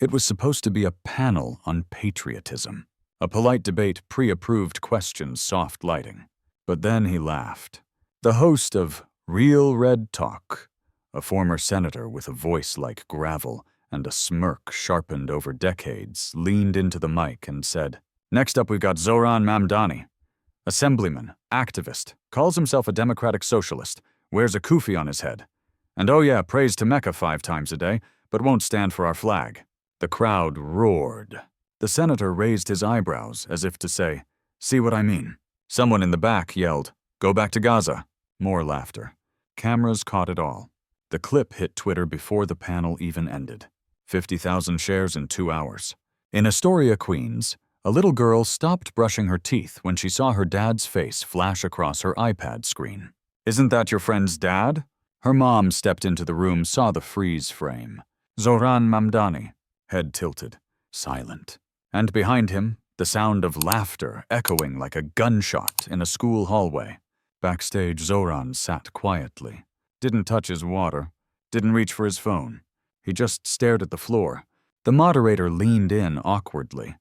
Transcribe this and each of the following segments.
It was supposed to be a panel on patriotism, a polite debate, pre-approved questions, soft lighting. But then he laughed. The host of Real Red Talk, a former senator with a voice like gravel and a smirk sharpened over decades, leaned into the mic and said, "Next up we've got Zohran Mamdani, assemblyman, activist, calls himself a democratic socialist, wears a kufi on his head, and oh yeah, prays to Mecca 5 times a day, but won't stand for our flag." The crowd roared. The senator raised his eyebrows as if to say, "See what I mean?" Someone in the back yelled, "Go back to Gaza." More laughter. Cameras caught it all. The clip hit Twitter before the panel even ended. 50,000 shares in 2 hours. In Astoria, Queens, a little girl stopped brushing her teeth when she saw her dad's face flash across her iPad screen. "Isn't that your friend's dad?" Her mom stepped into the room, saw the freeze frame. Zohran Mamdani, head tilted, silent. And behind him, the sound of laughter echoing like a gunshot in a school hallway. Backstage, Zohran sat quietly. Didn't touch his water. Didn't reach for his phone. He just stared at the floor. The moderator leaned in awkwardly.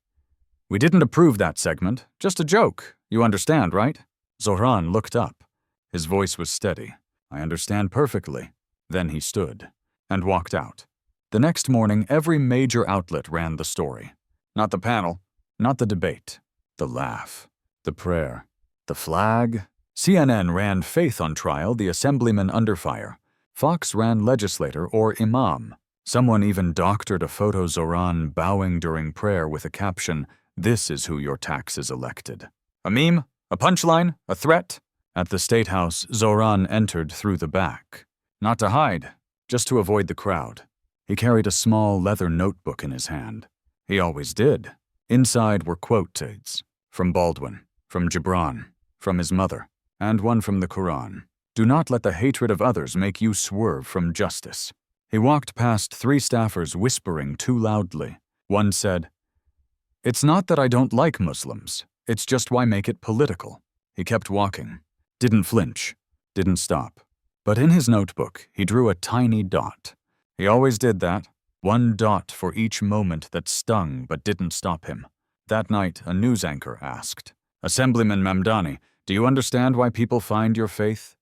"We didn't approve that segment. Just a joke. You understand, right?" Zohran looked up. His voice was steady. "I understand perfectly." Then he stood and walked out. The next morning, every major outlet ran the story. Not the panel, not the debate, the laugh, the prayer, the flag. CNN ran faith on trial, the assemblyman under fire. Fox ran legislator or imam. Someone even doctored a photo Zohran bowing during prayer with a caption, "This is who your taxes elected." A meme? A punchline? A threat? At the State House, Zohran entered through the back. Not to hide, just to avoid the crowd. He carried a small leather notebook in his hand. He always did. Inside were quotes from Baldwin, from Gibran, from his mother, and one from the Quran. "Do not let the hatred of others make you swerve from justice." He walked past 3 staffers whispering too loudly. One said, "It's not that I don't like Muslims. It's just why make it political." He kept walking. Didn't flinch. Didn't stop. But in his notebook, he drew a tiny dot. He always did that. 1 dot for each moment that stung but didn't stop him. That night, a news anchor asked, "Assemblyman Mamdani, do you understand why people find your faith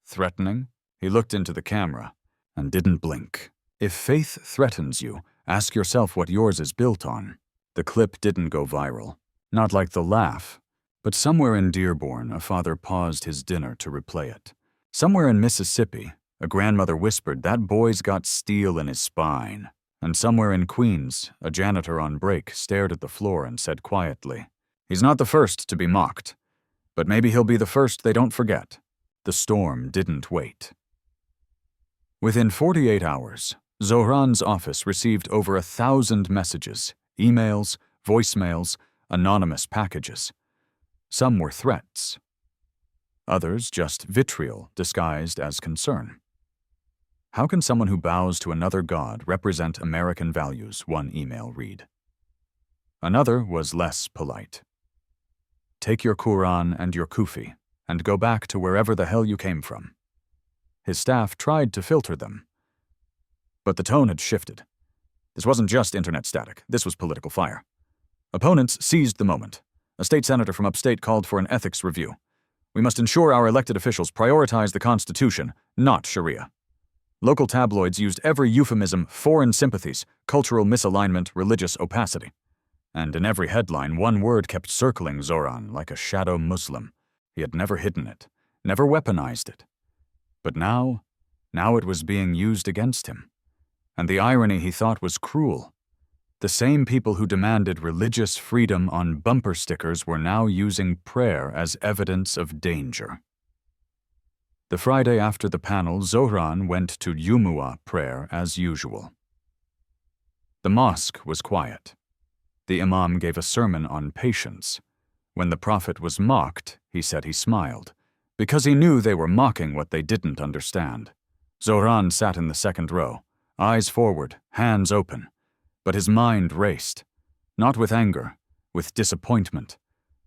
threatening?" He looked into the camera and didn't blink. If faith threatens you, ask yourself what yours is built on. The clip didn't go viral. Not like the laugh. But somewhere in Dearborn, a father paused his dinner to replay it. Somewhere in Mississippi, a grandmother whispered, "That boy's got steel in his spine." And somewhere in Queens, a janitor on break stared at the floor and said quietly, "He's not the first to be mocked, but maybe he'll be the first they don't forget." The storm didn't wait. Within 48 hours, Zohran's office received over 1,000 messages, emails, voicemails, anonymous packages. Some were threats. Others just vitriol disguised as concern. "How can someone who bows to another god represent American values?" one email read. Another was less polite. "Take your Quran and your kufi and go back to wherever the hell you came from." His staff tried to filter them. But the tone had shifted. This wasn't just internet static. This was political fire. Opponents seized the moment. A state senator from upstate called for an ethics review. "We must ensure our elected officials prioritize the Constitution, not Sharia." Local tabloids used every euphemism, foreign sympathies, cultural misalignment, religious opacity. And in every headline, one word kept circling Zohran like a shadow Muslim. He had never hidden it, never weaponized it. But now it was being used against him. And the irony he thought was cruel. The same people who demanded religious freedom on bumper stickers were now using prayer as evidence of danger. The Friday after the panel, Zohran went to Jumu'ah prayer as usual. The mosque was quiet. The imam gave a sermon on patience. When the prophet was mocked, he said he smiled, because he knew they were mocking what they didn't understand. Zohran sat in the second row, eyes forward, hands open. But his mind raced, not with anger, with disappointment,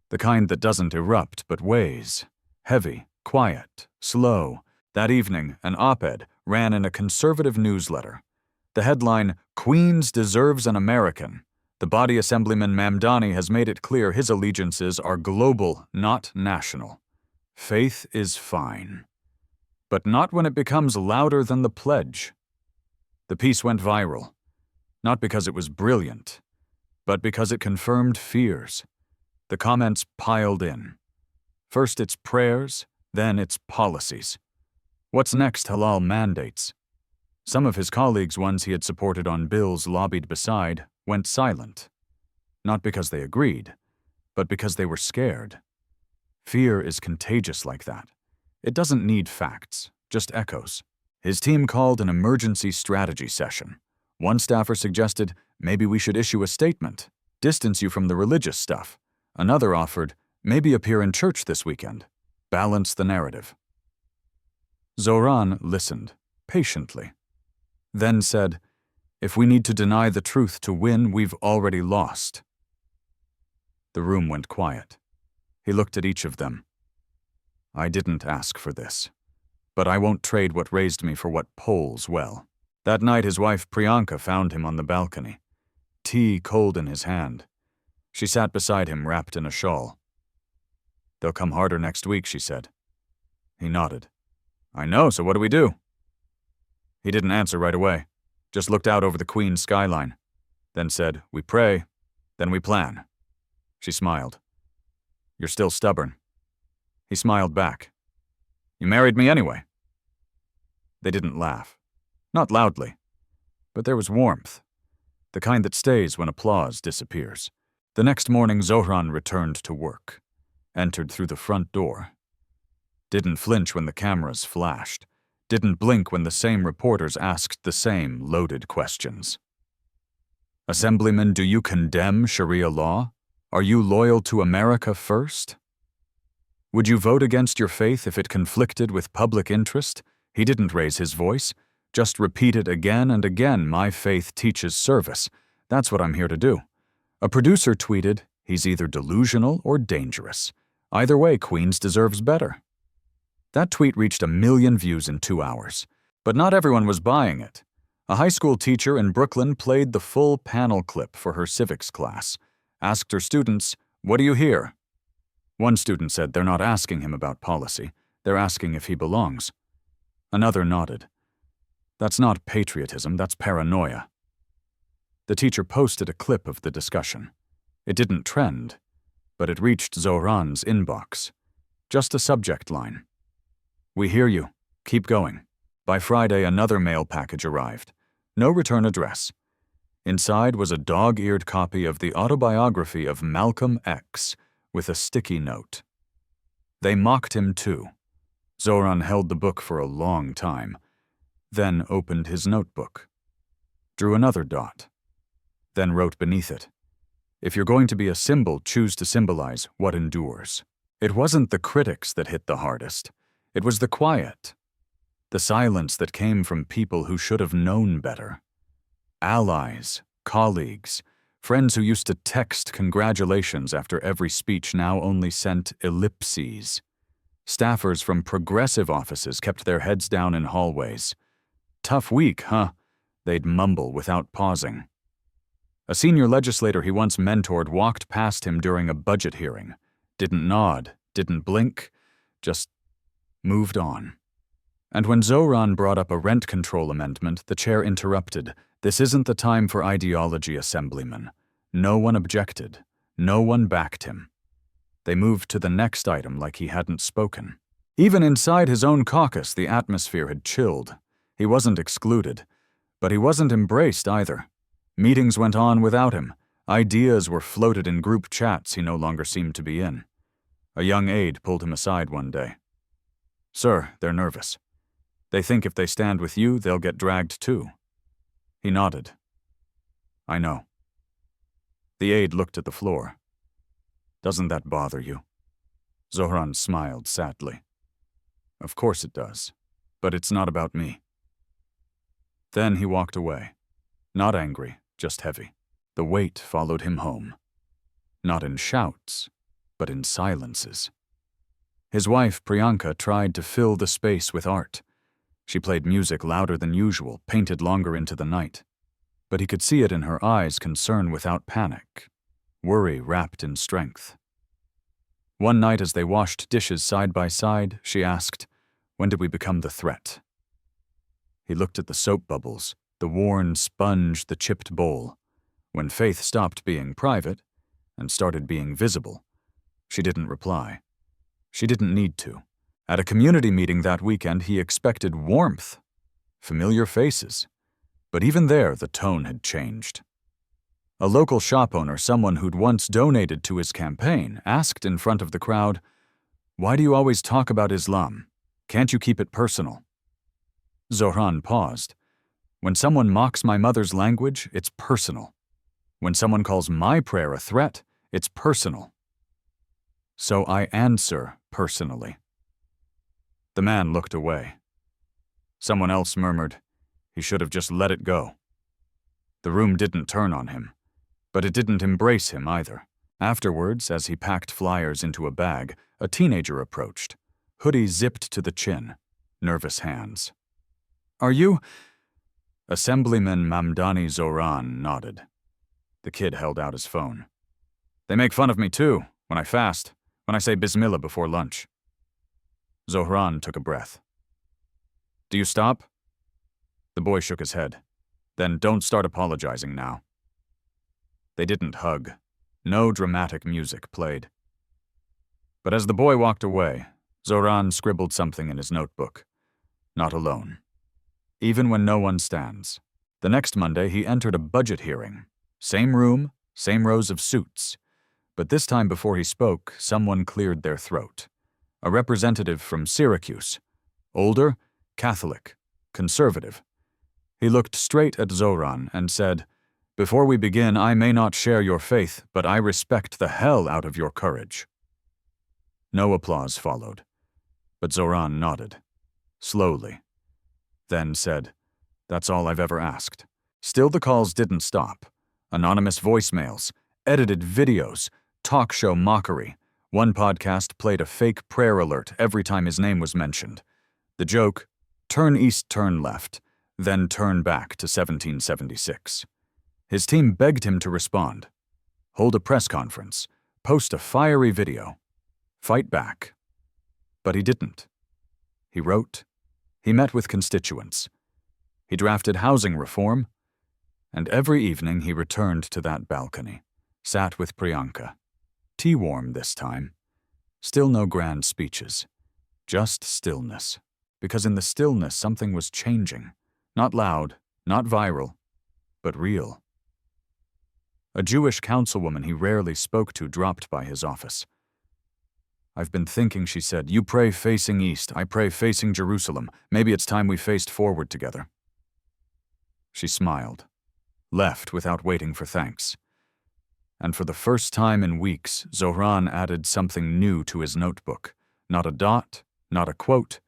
the kind that doesn't erupt but weighs, heavy, quiet, slow. That evening, an op-ed ran in a conservative newsletter. The headline, "Queens Deserves an American." The body Assemblyman Mamdani has made it clear his allegiances are global, not national. Faith is fine. But not when it becomes louder than the pledge. The piece went viral, not because it was brilliant, but because it confirmed fears. The comments piled in. First it's prayers, then it's policies. What's next? Halal mandates. Some of his colleagues, ones he had supported on bills lobbied beside, went silent. Not because they agreed, but because they were scared. Fear is contagious like that. It doesn't need facts, just echoes. His team called an emergency strategy session. One staffer suggested, maybe we should issue a statement, distance you from the religious stuff. Another offered, maybe appear in church this weekend. Balance the narrative. Zohran listened, patiently. Then said, if we need to deny the truth to win, we've already lost. The room went quiet. He looked at each of them. I didn't ask for this, but I won't trade what raised me for what polls well. That night his wife Priyanka found him on the balcony, tea cold in his hand. She sat beside him wrapped in a shawl. They'll come harder next week, she said. He nodded. I know, so what do we do? He didn't answer right away, just looked out over the Queen's skyline, then said, we pray, then we plan. She smiled. You're still stubborn. He smiled back. You married me anyway. They didn't laugh. Not loudly. But there was warmth. The kind that stays when applause disappears. The next morning, Zohran returned to work. Entered through the front door. Didn't flinch when the cameras flashed. Didn't blink when the same reporters asked the same loaded questions. Assemblyman, do you condemn Sharia law? Are you loyal to America first? Would you vote against your faith if it conflicted with public interest? He didn't raise his voice, just repeated again and again, my faith teaches service. That's what I'm here to do. A producer tweeted, he's either delusional or dangerous. Either way, Queens deserves better. That tweet reached 1 million views in 2 hours. But not everyone was buying it. A high school teacher in Brooklyn played the full panel clip for her civics class. Asked her students, what do you hear? One student said they're not asking him about policy. They're asking if he belongs. Another nodded. That's not patriotism, that's paranoia. The teacher posted a clip of the discussion. It didn't trend, but it reached Zohran's inbox. Just a subject line. We hear you. Keep going. By Friday, another mail package arrived. No return address. Inside was a dog-eared copy of the autobiography of Malcolm X with a sticky note. They mocked him too. Zohran held the book for a long time, then opened his notebook. Drew another dot. Then wrote beneath it, if you're going to be a symbol, choose to symbolize what endures. It wasn't the critics that hit the hardest. It was the quiet. The silence that came from people who should have known better. Allies, colleagues, friends who used to text congratulations after every speech now only sent ellipses. Staffers from progressive offices kept their heads down in hallways. Tough week, huh? They'd mumble without pausing. A senior legislator he once mentored walked past him during a budget hearing. Didn't nod, didn't blink, just moved on. And when Zohran brought up a rent control amendment, the chair interrupted. This isn't the time for ideology, Assemblyman. No one objected. No one backed him. They moved to the next item like he hadn't spoken. Even inside his own caucus, the atmosphere had chilled. He wasn't excluded, but he wasn't embraced either. Meetings went on without him. Ideas were floated in group chats he no longer seemed to be in. A young aide pulled him aside one day. Sir, they're nervous. They think if they stand with you, they'll get dragged too. He nodded. I know. The aide looked at the floor. Doesn't that bother you? Zohran smiled sadly. Of course it does, but it's not about me. Then he walked away. Not angry, just heavy. The weight followed him home. Not in shouts, but in silences. His wife, Priyanka, tried to fill the space with art. She played music louder than usual, painted longer into the night. but he could see it in her eyes, concern without panic, worry wrapped in strength. One night as they washed dishes side by side, she asked, "When did we become the threat?" He looked at the soap bubbles, the worn sponge, the chipped bowl. When Faith stopped being private and started being visible, she didn't reply. She didn't need to. At a community meeting that weekend, he expected warmth, familiar faces. But even there, the tone had changed. A local shop owner, someone who'd once donated to his campaign, asked in front of the crowd, "Why do you always talk about Islam? Can't you keep it personal?" Zohran paused. "When someone mocks my mother's language, it's personal. When someone calls my prayer a threat, it's personal. So I answer personally." The man looked away. Someone else murmured, "He should have just let it go." The room didn't turn on him, but it didn't embrace him either. Afterwards, as he packed flyers into a bag, a teenager approached, hoodie zipped to the chin, nervous hands. "Are you—" Assemblyman Mamdani Zohran nodded. The kid held out his phone. "They make fun of me too, when I fast, when I say Bismillah before lunch." Zohran took a breath. "Do you stop?" The boy shook his head. "Then don't start apologizing now." They didn't hug. No dramatic music played. But as the boy walked away, Zohran scribbled something in his notebook. Not alone. Even when no one stands. The next Monday, he entered a budget hearing. Same room, same rows of suits. But this time before he spoke, someone cleared their throat. A representative from Syracuse. Older, Catholic, conservative. He looked straight at Zohran and said, "Before we begin, I may not share your faith, but I respect the hell out of your courage." No applause followed, but Zohran nodded, slowly, then said, "That's all I've ever asked." Still the calls didn't stop. Anonymous voicemails, edited videos, talk show mockery. One podcast played a fake prayer alert every time his name was mentioned. The joke, "Turn east, turn left, then turn back to 1776. His team begged him to respond, hold a press conference, post a fiery video, fight back. But he didn't. He wrote, he met with constituents, he drafted housing reform, and every evening he returned to that balcony, sat with Priyanka. Tea warm this time. Still no grand speeches, just stillness, because in the stillness something was changing. Not loud, not viral, but real. A Jewish councilwoman he rarely spoke to dropped by his office. "I've been thinking," she said, "you pray facing east, I pray facing Jerusalem. Maybe it's time we faced forward together." She smiled, left without waiting for thanks. And for the first time in weeks, Zohran added something new to his notebook. Not a dot, not a quote,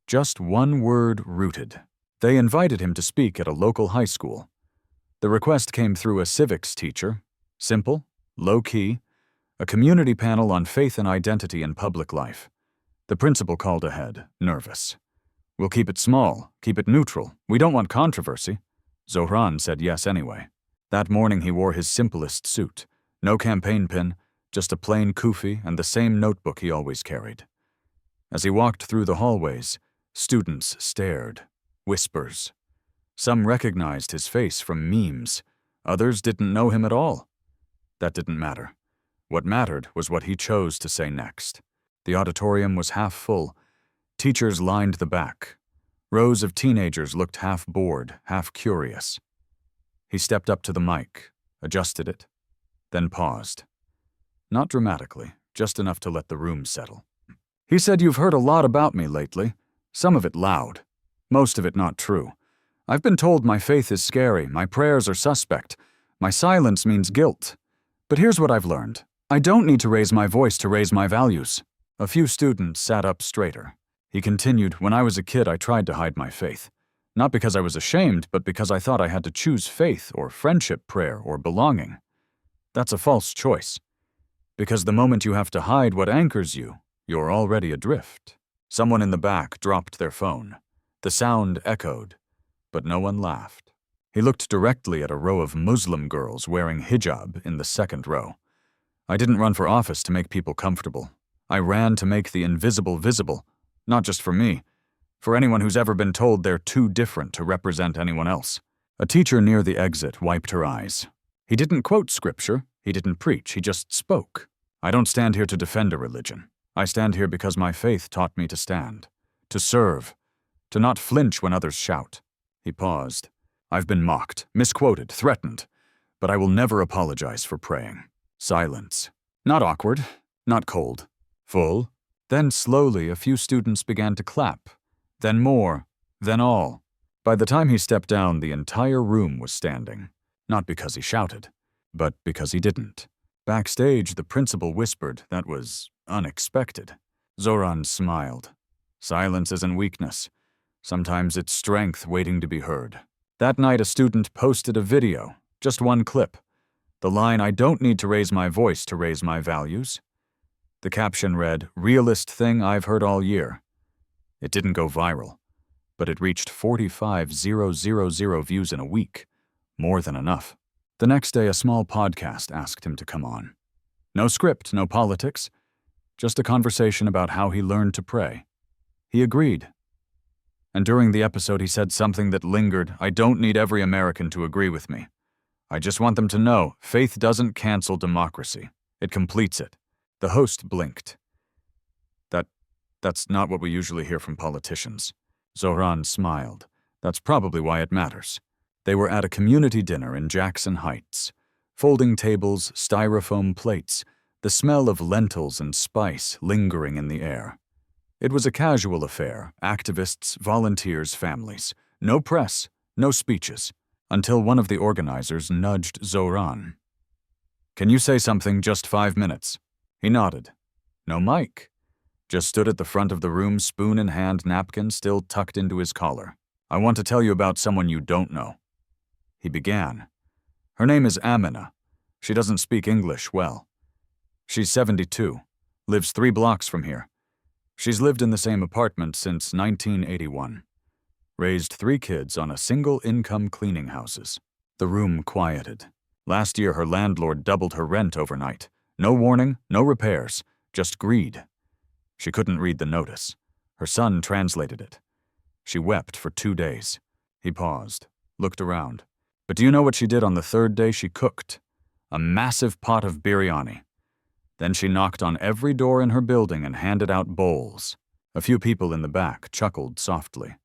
just one word: rooted. They invited him to speak at a local high school. The request came through a civics teacher, simple, low-key, a community panel on faith and identity in public life. The principal called ahead, nervous. "We'll keep it small, keep it neutral. We don't want controversy." Zohran said yes anyway. That morning he wore his simplest suit. No campaign pin, just a plain kufi and the same notebook he always carried. As he walked through the hallways, students stared, whispers. Some recognized his face from memes. Others didn't know him at all. That didn't matter. What mattered was what he chose to say next. The auditorium was half full. Teachers lined the back. Rows of teenagers looked half bored, half curious. He stepped up to the mic, adjusted it, then paused. Not dramatically, just enough to let the room settle. He said, "You've heard a lot about me lately. Some of it loud. Most of it not true. I've been told my faith is scary, my prayers are suspect, my silence means guilt. But here's what I've learned. I don't need to raise my voice to raise my values." A few students sat up straighter. He continued, "When I was a kid, I tried to hide my faith. Not because I was ashamed, but because I thought I had to choose faith or friendship prayer or belonging. That's a false choice. Because the moment you have to hide what anchors you, you're already adrift." Someone in the back dropped their phone. The sound echoed, but no one laughed. He looked directly at a row of Muslim girls wearing hijab in the second row. I didn't run for office to make people comfortable. I ran to make the invisible visible, not just for me, for anyone who's ever been told they're too different to represent anyone else. A teacher near the exit wiped her eyes. He didn't quote scripture, he didn't preach, he just spoke. I don't stand here to defend a religion. I stand here because my faith taught me to stand, to serve, to not flinch when others shout. He paused. I've been mocked, misquoted, threatened, but I will never apologize for praying. Silence. Not awkward, not cold. Full. Then slowly a few students began to clap. Then more. Then all. By the time he stepped down, the entire room was standing. Not because he shouted, but because he didn't. Backstage, the principal whispered that was unexpected. Zohran smiled. Silence isn't weakness. Sometimes it's strength waiting to be heard. That night, a student posted a video, just one clip. The line, "I don't need to raise my voice to raise my values." The caption read, "Realest thing I've heard all year." It didn't go viral, but it reached 45,000 views in a week. More than enough. The next day, a small podcast asked him to come on. No script, no politics, just a conversation about how he learned to pray. He agreed. And during the episode, he said something that lingered. I don't need every American to agree with me. I just want them to know faith doesn't cancel democracy. It completes it. The host blinked. That's not what we usually hear from politicians. Zohran smiled. That's probably why it matters. They were at a community dinner in Jackson Heights. Folding tables, styrofoam plates, the smell of lentils and spice lingering in the air. It was a casual affair, activists, volunteers, families. No press, no speeches, until one of the organizers nudged Zohran. Can you say something, just 5 minutes? He nodded. No mic. Just stood at the front of the room, spoon in hand, napkin still tucked into his collar. I want to tell you about someone you don't know. He began. Her name is Amina. She doesn't speak English well. She's 72, lives 3 blocks from here. She's lived in the same apartment since 1981. Raised 3 kids on a single-income cleaning houses. The room quieted. Last year, her landlord doubled her rent overnight. No warning, no repairs, just greed. She couldn't read the notice. Her son translated it. She wept for 2 days. He paused, looked around. But do you know what she did on the 3rd day? She cooked. A massive pot of biryani. Then she knocked on every door in her building and handed out bowls. A few people in the back chuckled softly.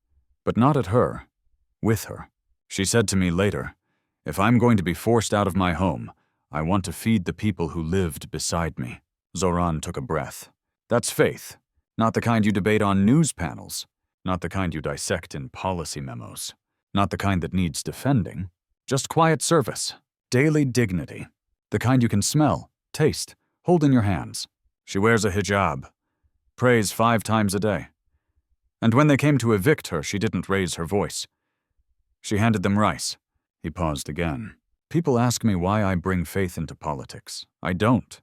But not at her. With her. She said to me later, if I'm going to be forced out of my home, I want to feed the people who lived beside me. Zohran took a breath. That's faith. Not the kind you debate on news panels. Not the kind you dissect in policy memos. Not the kind that needs defending. Just quiet service. Daily dignity. The kind you can smell, taste, hold in your hands. She wears a hijab. Prays 5 times a day. And when they came to evict her, she didn't raise her voice. She handed them rice. He paused again. People ask me why I bring faith into politics. I don't.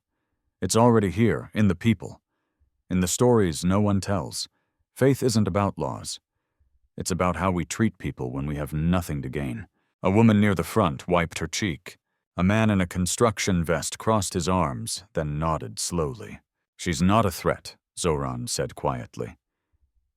It's already here, in the people. In the stories no one tells. Faith isn't about laws. It's about how we treat people when we have nothing to gain. A woman near the front wiped her cheek. A man in a construction vest crossed his arms, then nodded slowly. She's not a threat, Zohran said quietly.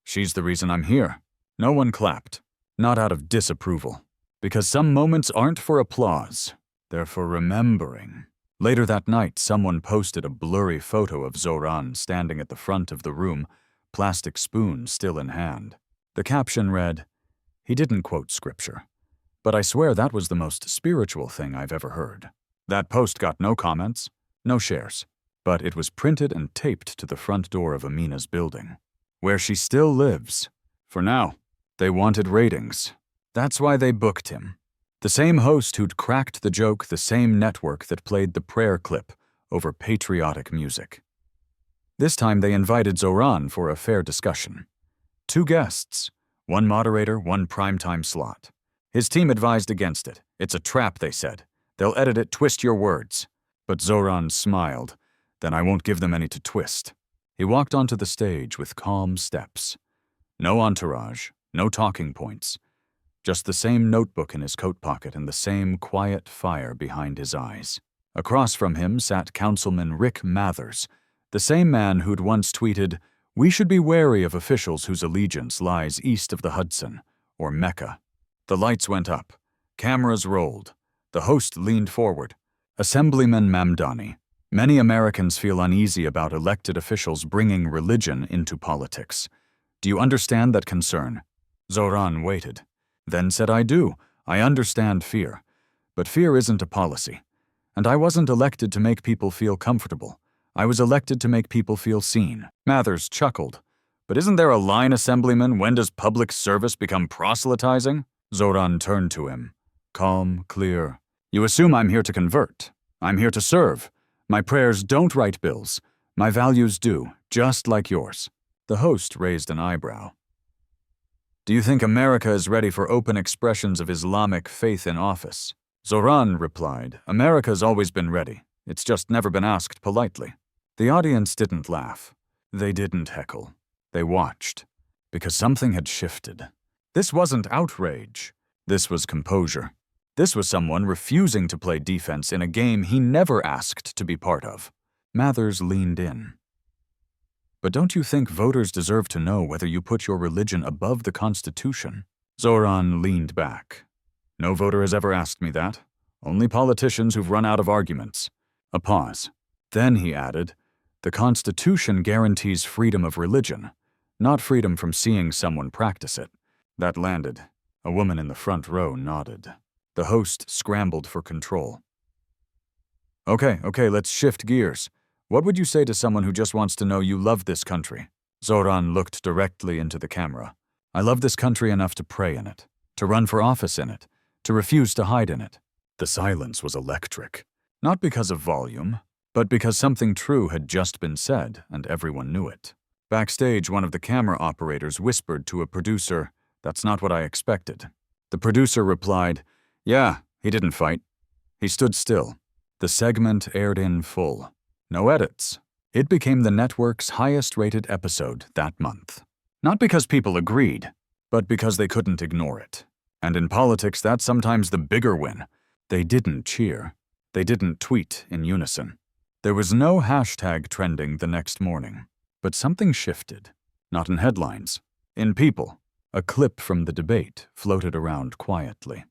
She's the reason I'm here. No one clapped. Not out of disapproval. Because some moments aren't for applause. They're for remembering. Later that night, someone posted a blurry photo of Zohran standing at the front of the room, plastic spoon still in hand. The caption read, he didn't quote scripture, but I swear that was the most spiritual thing I've ever heard. That post got no comments, no shares, but it was printed and taped to the front door of Amina's building, where she still lives. For now, they wanted ratings. That's why they booked him. The same host who'd cracked the joke, the same network that played the prayer clip over patriotic music. This time they invited Zohran for a fair discussion. 2 guests, 1 moderator, 1 primetime slot. His team advised against it. It's a trap, they said. They'll edit it, twist your words. But Zohran smiled. Then I won't give them any to twist. He walked onto the stage with calm steps. No entourage, no talking points. Just the same notebook in his coat pocket and the same quiet fire behind his eyes. Across from him sat Councilman Rick Mathers, the same man who'd once tweeted, "We should be wary of officials whose allegiance lies east of the Hudson, or Mecca." The lights went up. Cameras rolled. The host leaned forward. "Assemblyman Mamdani, many Americans feel uneasy about elected officials bringing religion into politics. Do you understand that concern?" Zohran waited, then said, "I do. I understand fear. But fear isn't a policy. And I wasn't elected to make people feel comfortable. I was elected to make people feel seen." Mathers chuckled. "But isn't there a line, Assemblyman? When does public service become proselytizing?" Zohran turned to him. Calm, clear. "You assume I'm here to convert. I'm here to serve. My prayers don't write bills. My values do, just like yours." The host raised an eyebrow. "Do you think America is ready for open expressions of Islamic faith in office?" Zohran replied, "America's always been ready. It's just never been asked politely." The audience didn't laugh. They didn't heckle. They watched. Because something had shifted. This wasn't outrage. This was composure. This was someone refusing to play defense in a game he never asked to be part of. Mathers leaned in. "But don't you think voters deserve to know whether you put your religion above the Constitution?" Zohran leaned back. "No voter has ever asked me that. Only politicians who've run out of arguments." A pause. Then he added, "The Constitution guarantees freedom of religion, not freedom from seeing someone practice it." That landed. A woman in the front row nodded. The host scrambled for control. Okay, let's shift gears. What would you say to someone who just wants to know you love this country?" Zohran looked directly into the camera. "I love this country enough to pray in it, to run for office in it, to refuse to hide in it." The silence was electric. Not because of volume, but because something true had just been said and everyone knew it. Backstage, one of the camera operators whispered to a producer, "That's not what I expected." The producer replied, "Yeah, he didn't fight. He stood still." The segment aired in full. No edits. It became the network's highest-rated episode that month. Not because people agreed, but because they couldn't ignore it. And in politics, that's sometimes the bigger win. They didn't cheer. They didn't tweet in unison. There was no hashtag trending the next morning. But something shifted. Not in headlines. In people. A clip from the debate floated around quietly.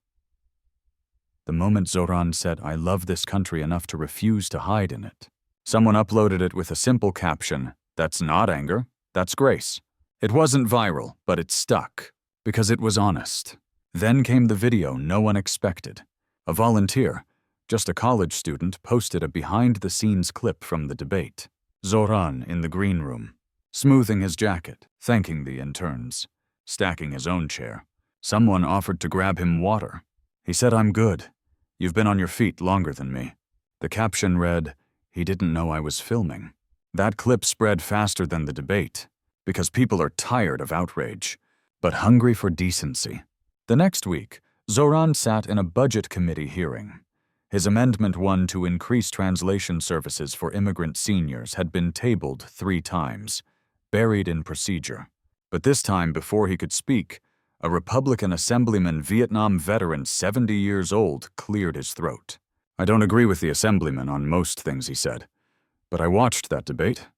The moment Zohran said, "I love this country enough to refuse to hide in it," someone uploaded it with a simple caption, "That's not anger, that's grace." It wasn't viral, but it stuck, because it was honest. Then came the video no one expected. A volunteer, just a college student, posted a behind-the-scenes clip from the debate. Zohran in the green room, smoothing his jacket, thanking the interns, stacking his own chair. Someone offered to grab him water. He said, "I'm good. You've been on your feet longer than me." The caption read, "He didn't know I was filming." That clip spread faster than the debate, because people are tired of outrage, but hungry for decency. The next week, Zohran sat in a budget committee hearing. His Amendment 1 to increase translation services for immigrant seniors had been tabled 3 times, buried in procedure. But this time, before he could speak, a Republican Assemblyman, Vietnam veteran 70 years old, cleared his throat. "I don't agree with the Assemblyman on most things he said, but I watched that debate,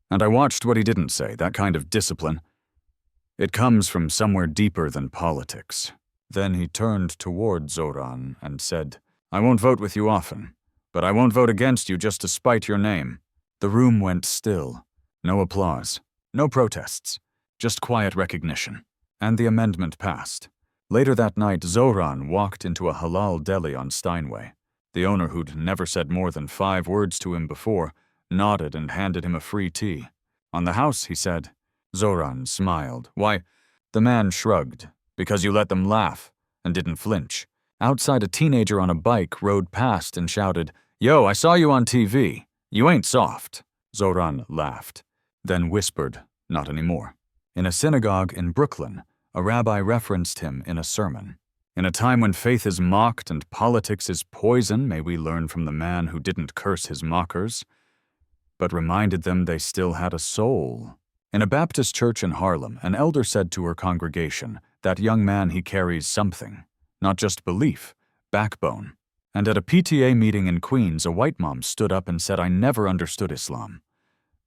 and I watched what he didn't say, that kind of discipline. It comes from somewhere deeper than politics." Then he turned toward Zohran and said, "I won't vote with you often, but I won't vote against you just to spite your name." The room went still. No applause, no protests, just quiet recognition. And the amendment passed. Later that night, Zohran walked into a halal deli on Steinway. The owner, who'd never said more than 5 words to him before, nodded and handed him a free tea. "On the house," he said. Zohran smiled. "Why?" The man shrugged. "Because you let them laugh," and didn't flinch. Outside, a teenager on a bike rode past and shouted, "Yo, I saw you on TV. You ain't soft." Zohran laughed, then whispered, "Not anymore." In a synagogue in Brooklyn, a rabbi referenced him in a sermon. "In a time when faith is mocked and politics is poison, may we learn from the man who didn't curse his mockers, but reminded them they still had a soul." In a Baptist church in Harlem, an elder said to her congregation, That young man, he carries something, not just belief, backbone. And at a PTA meeting in Queens, a white mom stood up and said, "I never understood Islam,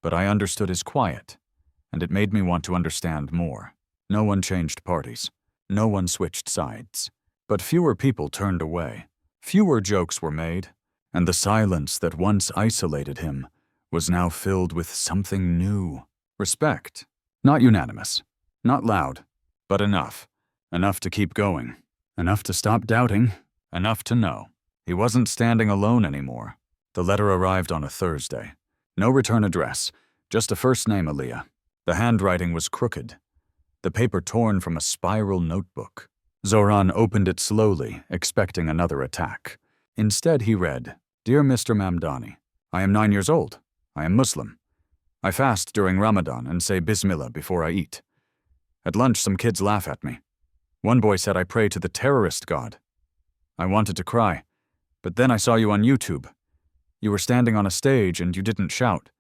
but I understood his quiet, and it made me want to understand more." No one changed parties. No one switched sides. But fewer people turned away. Fewer jokes were made, and the silence that once isolated him was now filled with something new. Respect. Not unanimous. Not loud. But enough. Enough to keep going. Enough to stop doubting. Enough to know. He wasn't standing alone anymore. The letter arrived on a Thursday. No return address. Just a first name, Aaliyah. The handwriting was crooked. The paper torn from a spiral notebook. Zohran opened it slowly, expecting another attack. Instead, he read, "Dear Mr. Mamdani, I am 9 years old. I am Muslim. I fast during Ramadan and say Bismillah before I eat. At lunch, some kids laugh at me. One boy said I pray to the terrorist god. I wanted to cry, but then I saw you on YouTube. You were standing on a stage and you didn't shout.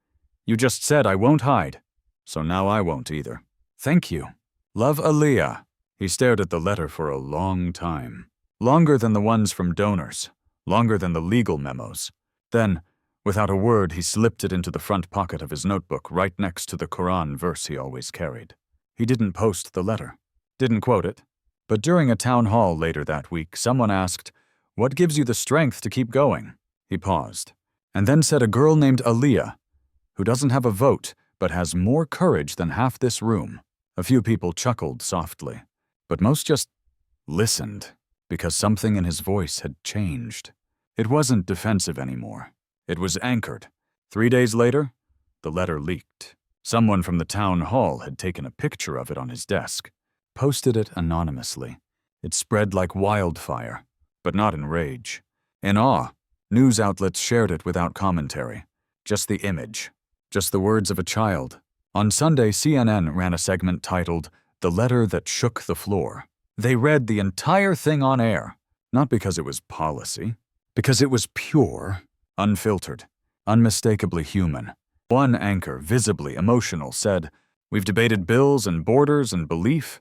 You just said I won't hide, so now I won't either. Thank you. Love, Aaliyah." He stared at the letter for a long time. Longer than the ones from donors. Longer than the legal memos. Then, without a word, he slipped it into the front pocket of his notebook right next to the Quran verse he always carried. He didn't post the letter. Didn't quote it. But during a town hall later that week, someone asked, "What gives you the strength to keep going?" He paused, and then said, "A girl named Aaliyah, who doesn't have a vote, but has more courage than half this room." A few people chuckled softly, but most just listened, because something in his voice had changed. It wasn't defensive anymore. It was anchored. 3 days later, the letter leaked. Someone from the town hall had taken a picture of it on his desk, posted it anonymously. It spread like wildfire, but not in rage. In awe, news outlets shared it without commentary. Just the image. Just the words of a child. On Sunday, CNN ran a segment titled, "The Letter That Shook the Floor." They read the entire thing on air, not because it was policy, because it was pure, unfiltered, unmistakably human. One anchor, visibly emotional, said, "We've debated bills and borders and belief,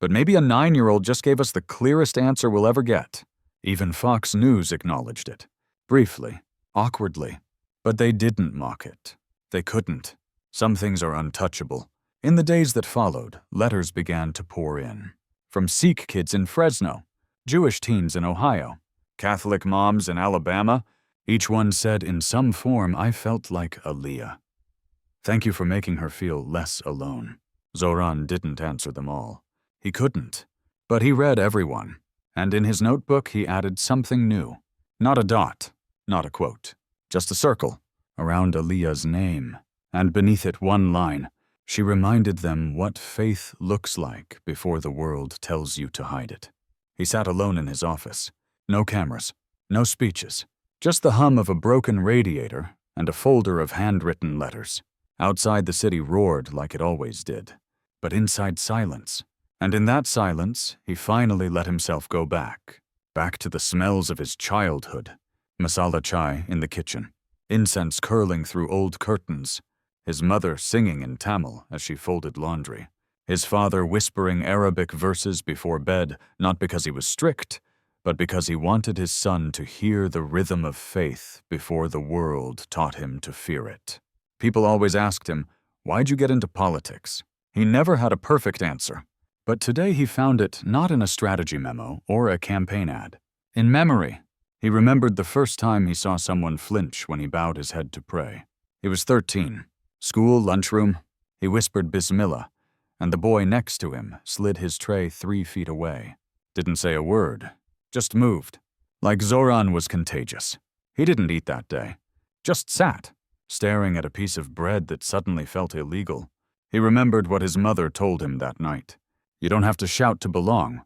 but maybe a 9-year-old just gave us the clearest answer we'll ever get." Even Fox News acknowledged it. Briefly, awkwardly. But they didn't mock it. They couldn't. Some things are untouchable. In the days that followed, letters began to pour in. From Sikh kids in Fresno, Jewish teens in Ohio, Catholic moms in Alabama, each one said in some form, "I felt like Aaliyah. Thank you for making her feel less alone." Zohran didn't answer them all. He couldn't. But he read everyone, and in his notebook he added something new. Not a dot, not a quote, just a circle around Aaliyah's name. And beneath it one line, she reminded them what faith looks like before the world tells you to hide it. He sat alone in his office. No cameras, no speeches, just the hum of a broken radiator and a folder of handwritten letters. Outside, the city roared like it always did, but inside, silence. And in that silence, he finally let himself go back to the smells of his childhood. Masala chai in the kitchen, incense curling through old curtains, his mother singing in Tamil as she folded laundry, his father whispering Arabic verses before bed, not because he was strict, but because he wanted his son to hear the rhythm of faith before the world taught him to fear it. People always asked him, "Why'd you get into politics?" He never had a perfect answer, but today he found it not in a strategy memo or a campaign ad. In memory, he remembered the first time he saw someone flinch when he bowed his head to pray. He was 13. School, lunchroom. He whispered Bismillah, and the boy next to him slid his tray 3 feet away. Didn't say a word, just moved. Like Zohran was contagious. He didn't eat that day. Just sat, staring at a piece of bread that suddenly felt illegal. He remembered what his mother told him that night. You don't have to shout to belong,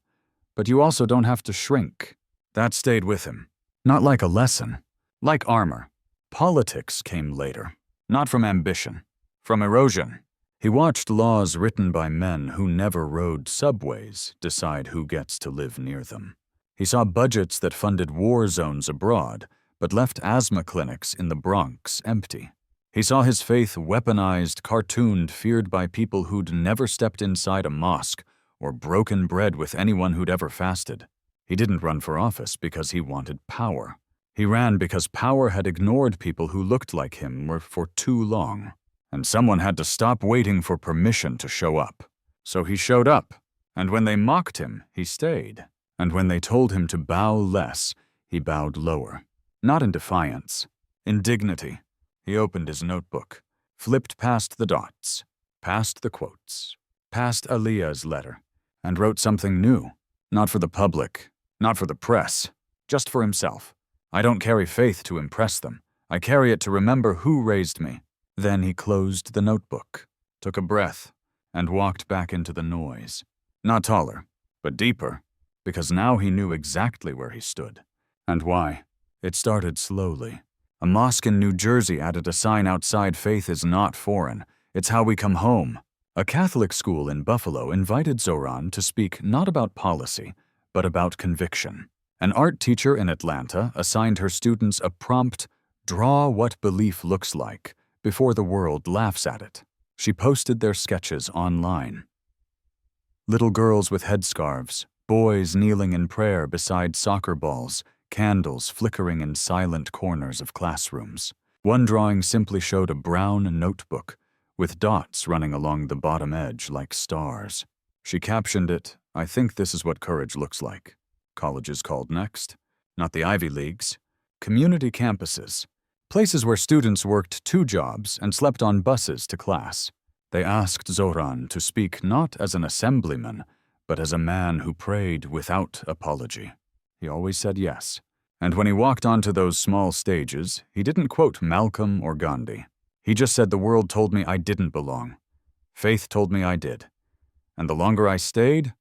but you also don't have to shrink. That stayed with him. Not like a lesson, like armor. Politics came later. Not from ambition, from erosion. He watched laws written by men who never rode subways decide who gets to live near them. He saw budgets that funded war zones abroad, but left asthma clinics in the Bronx empty. He saw his faith weaponized, cartooned, feared by people who'd never stepped inside a mosque or broken bread with anyone who'd ever fasted. He didn't run for office because he wanted power. He ran because power had ignored people who looked like him for too long, and someone had to stop waiting for permission to show up. So he showed up, and when they mocked him, he stayed. And when they told him to bow less, he bowed lower. Not in defiance, in dignity. He opened his notebook, flipped past the dots, past the quotes, past Aliyah's letter, and wrote something new. Not for the public, not for the press, just for himself. I don't carry faith to impress them. I carry it to remember who raised me. Then he closed the notebook, took a breath, and walked back into the noise. Not taller, but deeper, because now he knew exactly where he stood. And why. It started slowly. A mosque in New Jersey added a sign outside, "Faith is not foreign. It's how we come home." A Catholic school in Buffalo invited Zohran to speak not about policy, but about conviction. An art teacher in Atlanta assigned her students a prompt, "Draw what belief looks like," before the world laughs at it. She posted their sketches online. Little girls with headscarves, boys kneeling in prayer beside soccer balls, candles flickering in silent corners of classrooms. One drawing simply showed a brown notebook, with dots running along the bottom edge like stars. She captioned it, "I think this is what courage looks like." Colleges called next. Not the Ivy Leagues. Community campuses. Places where students worked 2 jobs and slept on buses to class. They asked Zohran to speak not as an assemblyman, but as a man who prayed without apology. He always said yes. And when he walked onto those small stages, he didn't quote Malcolm or Gandhi. He just said, "The world told me I didn't belong. Faith told me I did. And the longer I stayed,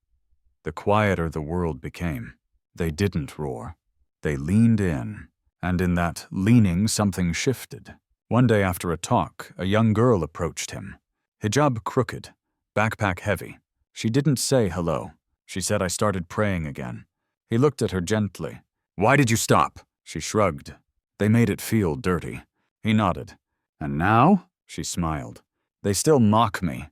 the quieter the world became." They didn't roar. They leaned in. And in that leaning, something shifted. One day after a talk, a young girl approached him. Hijab crooked, backpack heavy. She didn't say hello. She said, "I started praying again." He looked at her gently. "Why did you stop?" She shrugged. They made it feel dirty. He nodded. "And now?" She smiled. "They still mock me.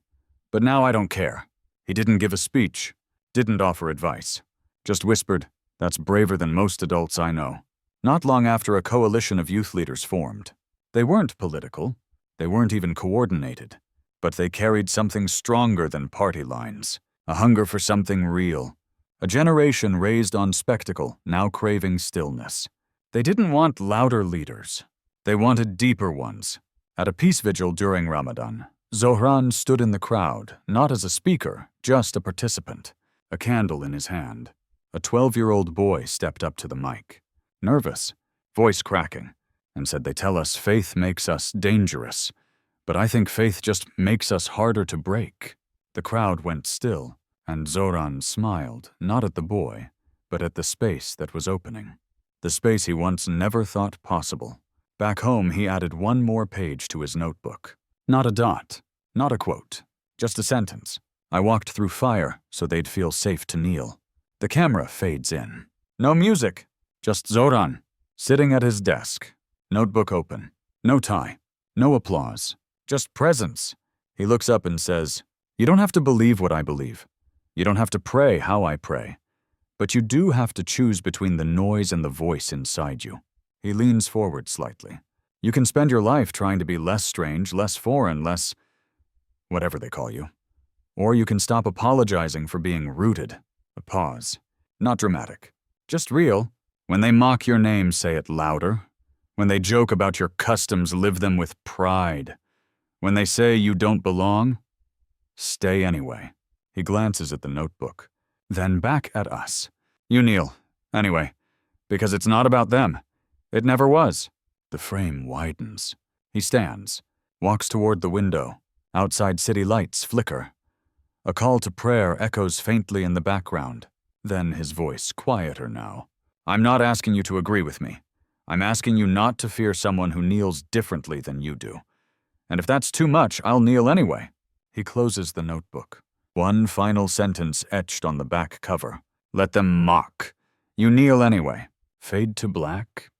But now I don't care." He didn't give a speech, didn't offer advice. Just whispered, "That's braver than most adults I know." Not long after, a coalition of youth leaders formed. They weren't political. They weren't even coordinated. But they carried something stronger than party lines, a hunger for something real. A generation raised on spectacle, now craving stillness. They didn't want louder leaders. They wanted deeper ones. At a peace vigil during Ramadan, Zohran stood in the crowd, not as a speaker, just a participant, a candle in his hand. A 12-year-old boy stepped up to the mic, nervous, voice cracking, and said, "They tell us faith makes us dangerous, but I think faith just makes us harder to break." The crowd went still, and Zohran smiled, not at the boy, but at the space that was opening. The space he once never thought possible. Back home, he added one more page to his notebook. Not a dot, not a quote, just a sentence. "I walked through fire so they'd feel safe to kneel." The camera fades in. No music, just Zohran, sitting at his desk, notebook open, no tie, no applause, just presence. He looks up and says, "You don't have to believe what I believe. You don't have to pray how I pray. But you do have to choose between the noise and the voice inside you." He leans forward slightly. You can spend your life trying to be less strange, less foreign, less whatever they call you. Or you can stop apologizing for being rooted. A pause. Not dramatic. Just real. When they mock your name, say it louder. When they joke about your customs, live them with pride. When they say you don't belong, stay anyway. He glances at the notebook. Then back at us. "You kneel. Anyway. Because it's not about them. It never was." The frame widens. He stands, walks toward the window. Outside, city lights flicker. A call to prayer echoes faintly in the background. Then his voice, quieter now. "I'm not asking you to agree with me. I'm asking you not to fear someone who kneels differently than you do. And if that's too much, I'll kneel anyway." He closes the notebook. One final sentence etched on the back cover. "Let them mock. You kneel anyway." Fade to black.